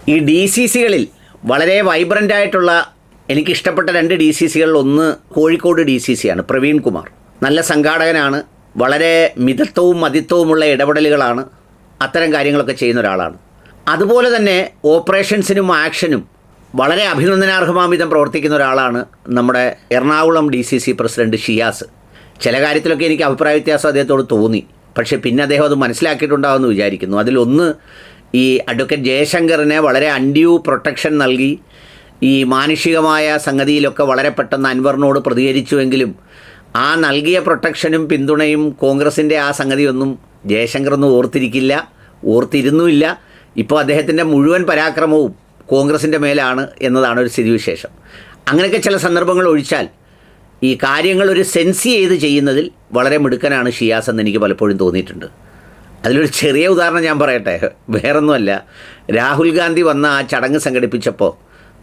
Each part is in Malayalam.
ഈ ഡി സി സികളിൽ വളരെ വൈബ്രൻ്റ് ആയിട്ടുള്ള എനിക്കിഷ്ടപ്പെട്ട 2 ഡി സി സികളിൽ ഒന്ന് കോഴിക്കോട് ഡി സി സിയാണ്. പ്രവീൺ കുമാർ നല്ല സംഘാടകനാണ്. വളരെ മിതത്വവും മതിത്വവുമുള്ള ഇടപെടലുകളാണ്, അത്തരം കാര്യങ്ങളൊക്കെ ചെയ്യുന്ന ഒരാളാണ്. അതുപോലെ തന്നെ ഓപ്പറേഷൻസിനും ആക്ഷനും വളരെ അഭിനന്ദനാർഹമാംവിധം പ്രവർത്തിക്കുന്ന ഒരാളാണ് നമ്മുടെ Ernakulam D C C president Shiyas. ചില കാര്യത്തിലൊക്കെ എനിക്ക് അഭിപ്രായ വ്യത്യാസം അദ്ദേഹത്തോട് തോന്നി, പക്ഷേ പിന്നെ അദ്ദേഹം അത് മനസ്സിലാക്കിയിട്ടുണ്ടാവുമെന്ന് വിചാരിക്കുന്നു. അതിലൊന്ന്, ഈ അഡ്വക്കേറ്റ് ജയശങ്കറിനെ വളരെ അൺഡ്യൂ പ്രൊട്ടക്ഷൻ നൽകി ഈ മാനുഷികമായ സംഗതിയിലൊക്കെ വളരെ പെട്ടെന്ന് അൻവറിനോട് പ്രതികരിച്ചുവെങ്കിലും ആ നൽകിയ പ്രൊട്ടക്ഷനും പിന്തുണയും കോൺഗ്രസിൻ്റെ ആ സംഗതിയൊന്നും ജയശങ്കറൊന്നും ഓർത്തിരുന്നുമില്ല. ഇപ്പോൾ അദ്ദേഹത്തിൻ്റെ മുഴുവൻ പരാക്രമവും കോൺഗ്രസിൻ്റെ മേലാണ് എന്നതാണ് ഒരു സ്ഥിതിവിശേഷം. അങ്ങനെയൊക്കെ ചില സന്ദർഭങ്ങൾ ഒഴിച്ചാൽ ഈ കാര്യങ്ങൾ ഒരു സെൻസ് ചെയ്ത് ചെയ്യുന്നതിൽ വളരെ മിടുക്കനാണ് ഷിയാസ് എന്ന് എനിക്ക് പലപ്പോഴും തോന്നിയിട്ടുണ്ട്. അതിലൊരു ചെറിയ ഉദാഹരണം ഞാൻ പറയട്ടെ. വേറൊന്നുമല്ല, രാഹുൽ ഗാന്ധി വന്ന ആ ചടങ്ങ് സംഘടിപ്പിച്ചപ്പോൾ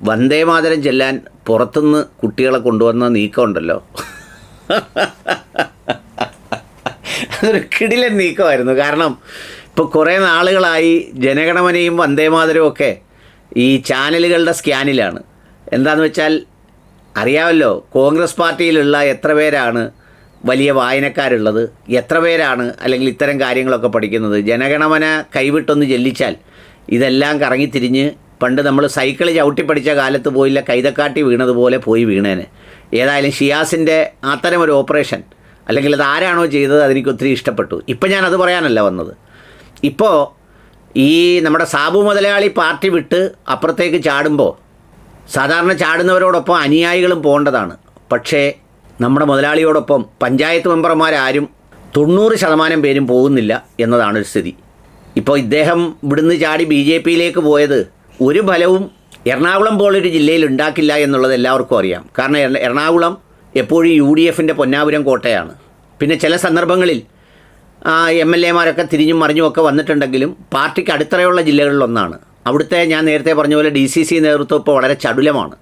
വന്ദേമാതരം ചെല്ലാൻ പുറത്തുനിന്ന് കുട്ടികളെ കൊണ്ടുവന്ന നീക്കമുണ്ടല്ലോ, അതൊരു കിടിലൻ നീക്കമായിരുന്നു. കാരണം ഇപ്പോൾ കുറേ നാളുകളായി ജനഗണമനയും വന്ദേമാതരവും ഒക്കെ ഈ ചാനലുകളുടെ സ്കാനിലാണ്. എന്താണെന്ന് വെച്ചാൽ അറിയാമല്ലോ, കോൺഗ്രസ് പാർട്ടിയിലുള്ള എത്ര പേരാണ് വലിയ വായനക്കാരുള്ളത്, എത്ര പേരാണ് അല്ലെങ്കിൽ ഇത്തരം കാര്യങ്ങളൊക്കെ പഠിക്കുന്നത്. ജനഗണമന കൈവിട്ടൊന്ന് ചെല്ലിച്ചാൽ ഇതെല്ലാം കറങ്ങിത്തിരിഞ്ഞ് പണ്ട് നമ്മൾ സൈക്കിൾ ചവിട്ടി പഠിച്ച കാലത്ത് പോയില്ല, കൈതക്കാട്ടി വീണതുപോലെ പോയി വീണേനെ. ഏതായാലും ഷിയാസിൻ്റെ അത്തരം ഒരു ഓപ്പറേഷൻ, അല്ലെങ്കിൽ അത് ആരാണോ ചെയ്തത്, അതെനിക്ക് ഒത്തിരി ഇഷ്ടപ്പെട്ടു. ഇപ്പം ഞാനത് പറയാനല്ല വന്നത്. ഇപ്പോൾ ഈ നമ്മുടെ സാബു മുതലാളി പാർട്ടി വിട്ട് അപ്പുറത്തേക്ക് ചാടുമ്പോൾ സാധാരണ ചാടുന്നവരോടൊപ്പം അനുയായികളും പോകേണ്ടതാണ്. പക്ഷേ നമ്മുടെ മുതലാളിയോടൊപ്പം പഞ്ചായത്ത് മെമ്പർമാരാരും 90% പേരും പോകുന്നില്ല എന്നതാണൊരു സ്ഥിതി. ഇപ്പോൾ ഇദ്ദേഹം ഇവിടുന്ന് ചാടി BJP-യിലേക്ക് പോയത് ഒരു ഫലവും എറണാകുളം പോലൊരു ജില്ലയിൽ ഉണ്ടാക്കില്ല എന്നുള്ളത് എല്ലാവർക്കും അറിയാം. കാരണം എറണാകുളം എപ്പോഴും UDF-ൻ്റെ പൊന്നാപുരം കോട്ടയാണ്. പിന്നെ ചില സന്ദർഭങ്ങളിൽ MLA-മാരൊക്കെ തിരിഞ്ഞും മറിഞ്ഞുമൊക്കെ വന്നിട്ടുണ്ടെങ്കിലും പാർട്ടിക്ക് അടിത്തറയുള്ള ജില്ലകളിലൊന്നാണ്. അവിടുത്തെ ഞാൻ നേരത്തെ പറഞ്ഞ പോലെ DCC നേതൃത്വം ഇപ്പോൾ വളരെ ചടുലമാണ്.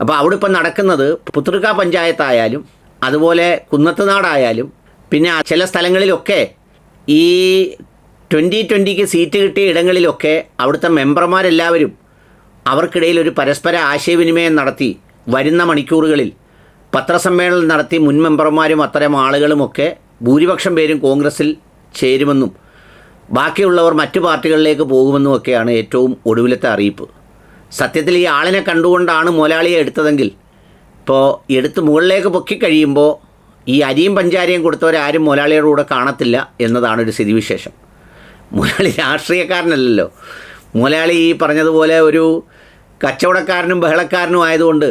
അപ്പോൾ അവിടെ ഇപ്പം നടക്കുന്നത് പുത്തൃക്ക പഞ്ചായത്തായാലും അതുപോലെ കുന്നത്തുനാടായാലും പിന്നെ ചില സ്ഥലങ്ങളിലൊക്കെ ഈ 2020 സീറ്റ് കിട്ടിയ ഇടങ്ങളിലൊക്കെ അവിടുത്തെ മെമ്പർമാരെല്ലാവരും അവർക്കിടയിൽ ഒരു പരസ്പര ആശയവിനിമയം നടത്തി വരുന്ന മണിക്കൂറുകളിൽ പത്രസമ്മേളനം നടത്തി മുൻ മെമ്പർമാരും അത്തരം ആളുകളുമൊക്കെ ഭൂരിപക്ഷം പേരും കോൺഗ്രസിൽ ചേരുമെന്നും ബാക്കിയുള്ളവർ മറ്റു പാർട്ടികളിലേക്ക് പോകുമെന്നുമൊക്കെയാണ് ഏറ്റവും ഒടുവിലത്തെ അറിയിപ്പ്. സത്യത്തിൽ ഈ ആളിനെ കണ്ടുകൊണ്ടാണ് മുതലാളിയെ എടുത്തതെങ്കിൽ ഇപ്പോൾ എടുത്ത് മുകളിലേക്ക് പൊക്കിക്കഴിയുമ്പോൾ ഈ അരിയും പഞ്ചാരയും കൊടുത്തവരാരും മുതലാളിയുടെ കൂടെ കാണത്തില്ല എന്നതാണൊരു സ്ഥിതിവിശേഷം. മുതലാളി രാഷ്ട്രീയക്കാരനല്ലല്ലോ. മുതലാളി ഈ പറഞ്ഞതുപോലെ ഒരു കച്ചവടക്കാരനും ബഹളക്കാരനും ആയതുകൊണ്ട്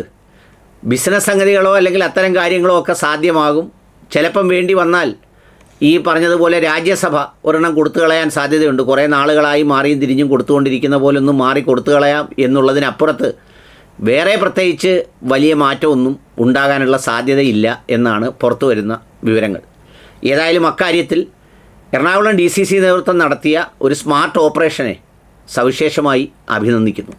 ബിസിനസ് സംഗതികളോ അല്ലെങ്കിൽ അത്തരം കാര്യങ്ങളോ ഒക്കെ സാധ്യമാകും. ചിലപ്പം വേണ്ടി വന്നാൽ ഈ പറഞ്ഞതുപോലെ രാജ്യസഭ ഒരെണ്ണം കൊടുത്തു കളയാൻ സാധ്യതയുണ്ട്. കുറേ നാളുകളായി മാറിയും തിരിഞ്ഞും കൊടുത്തുകൊണ്ടിരിക്കുന്ന പോലെ ഒന്നും മാറി കൊടുത്തു കളയാം എന്നുള്ളതിനപ്പുറത്ത് വേറെ പ്രത്യേകിച്ച് വലിയ മാറ്റമൊന്നും ഉണ്ടാകാനുള്ള സാധ്യതയില്ല എന്നാണ് പുറത്തു വരുന്ന വിവരങ്ങൾ. ഏതായാലും അക്കാര്യത്തിൽ എറണാകുളം DCC നേതൃത്വം നടത്തിയ ഒരു സ്മാർട്ട് ഓപ്പറേഷനെ സവിശേഷമായി അഭിനന്ദിക്കുന്നു.